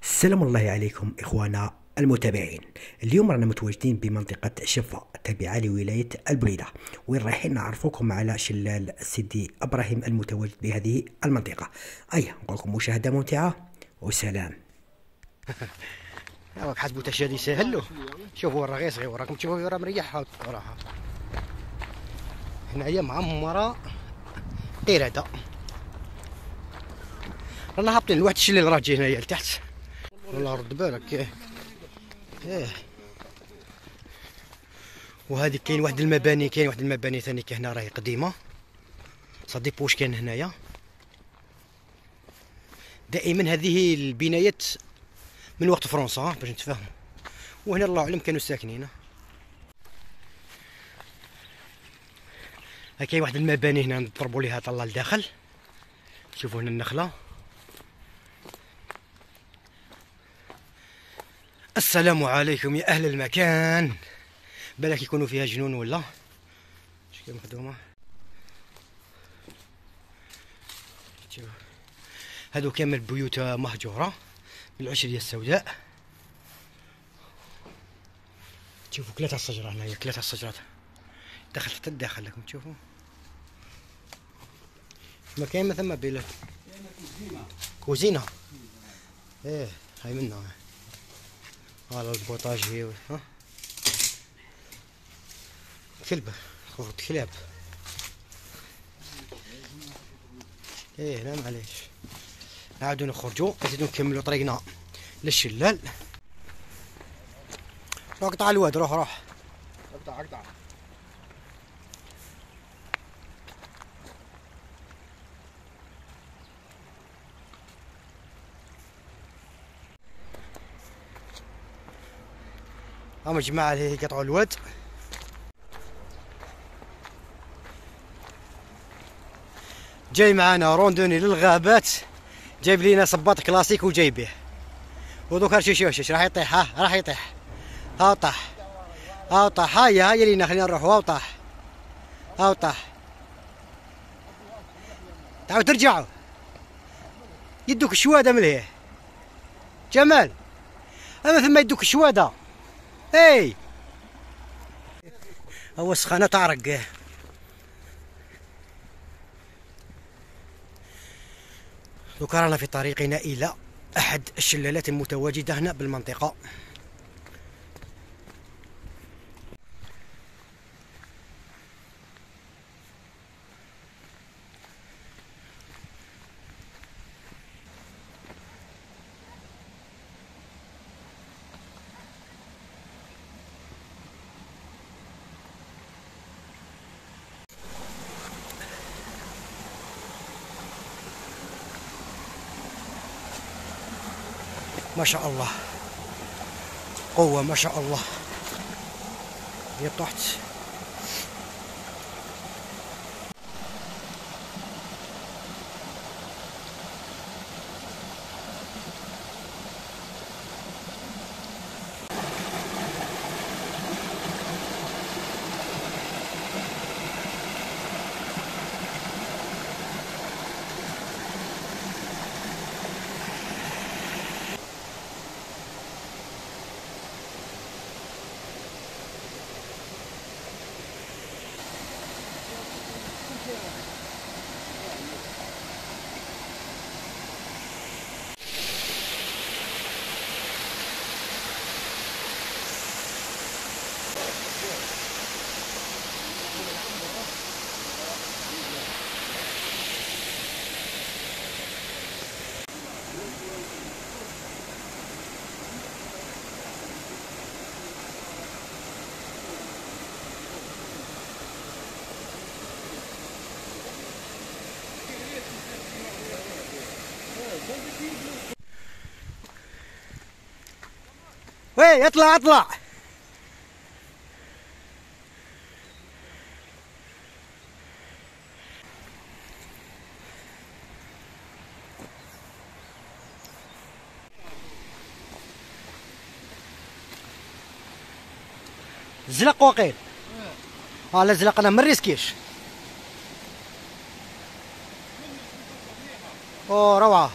سلام الله عليكم إخوانا المتابعين. اليوم رانا متواجدين بمنطقة شفا التابعة لولاية البليدة، وين رايحين نعرفوكم على شلال سيدي إبراهيم المتواجد بهذه المنطقة. نقول لكم مشاهدة ممتعة وسلام. راك حسبوا تشادي سهل له. شوفوا راه صغير، راكم تشوفوا راه مريح راها هنايا معمرة قردة. رانا هابطين لواحد الشلال راه جاي هنايا لتحت. والله رد بالك. وهذه كاين واحد المباني ثاني كهنا راهي قديمة. صديق واش كاين هنايا. دائما هذه البنايات من وقت فرنسا باش نتفاهموا، وهنا الله اعلم كانوا ساكنين. ها كاين واحد المباني هنا نضربوا ليها طلع لداخل. شوفوا هنا النخله. السلام عليكم يا اهل المكان. بالك يكونوا فيها جنون ولا شكون مخدومه. شوف هادو كامل بيوت مهجوره بالعشريه السوداء. شوفوا كلاتها الشجره هنايا، كلاتها الشجرات دخلت حتى الداخل لكم تشوفوا. ما كاين ما ثم بلا كوزينه. هاي منها هذا البوطاجي. كلبه خروج كلاب. لا معليش، نعاودو نخرجو نزيدو نكملو طريقنا للشلال. اقطع الواد، روح اقطع. هاهم الجماعة اللي يقطعوا الواد. جاي معانا روندوني للغابات، جايب لينا صباط كلاسيك وجايبيه. ودوك شوف راح يطيح. راح يطيح. طاح. هيا لينا، خلينا نروحوا. طاح. تعالوا ترجعوا. يدوك الشواده مليه جمال. اما ثم يدوك الشواده. هو السخانه تعرق. دوكا رانا في طريقنا الى احد الشلالات المتواجده هنا بالمنطقه. ما شاء الله قوة، ما شاء الله. هي طحت. اطلع. زلق وقيل. لا زلق انا ما نريسكيش. روعه.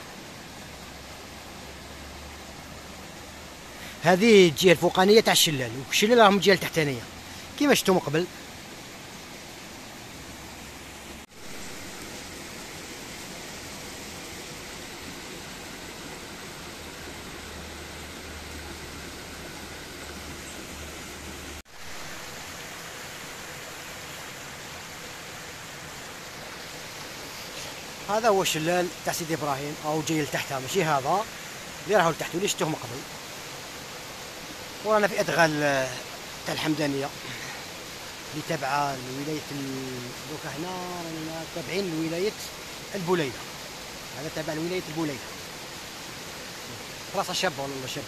هذه الجهه الفوقانيه تاع الشلال، والشلال راهم الجهه التحتانيه كيما شفتوا من قبل. هذا هو الشلال تاع سيدي ابراهيم، او جاي لتحتها، ماشي هذا اللي راهو لتحت واللي شفتوه من قبل. ورانا في ادغال تاع الحمدانيه اللي تابعه لولايه دوكا هنا رانا تابعين لولايه البوليده. هذا تابع لولايه البوليده. بلاصه شابه والله شابه،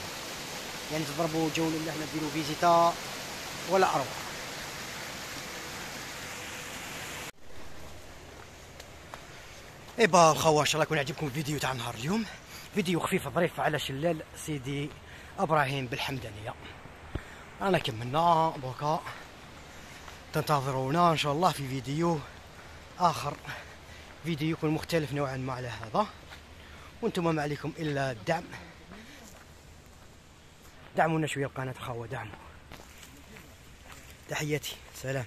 يعني تضربوا جوله اللي احنا نديروا فيزيتا ولا اروع. إيبا الخوة، ان شاء الله يكون يعجبكم الفيديو تاع نهار اليوم. فيديو خفيف ظريف على شلال سيدي ابراهيم بالحمدانيه. انا كملنا دوكا، تنتظرونا ان شاء الله في فيديو اخر، فيديو يكون مختلف نوعا ما على هذا. وانتم ما عليكم الا الدعم، دعمونا شويه القناه الخوة، دعموا. تحياتي، سلام.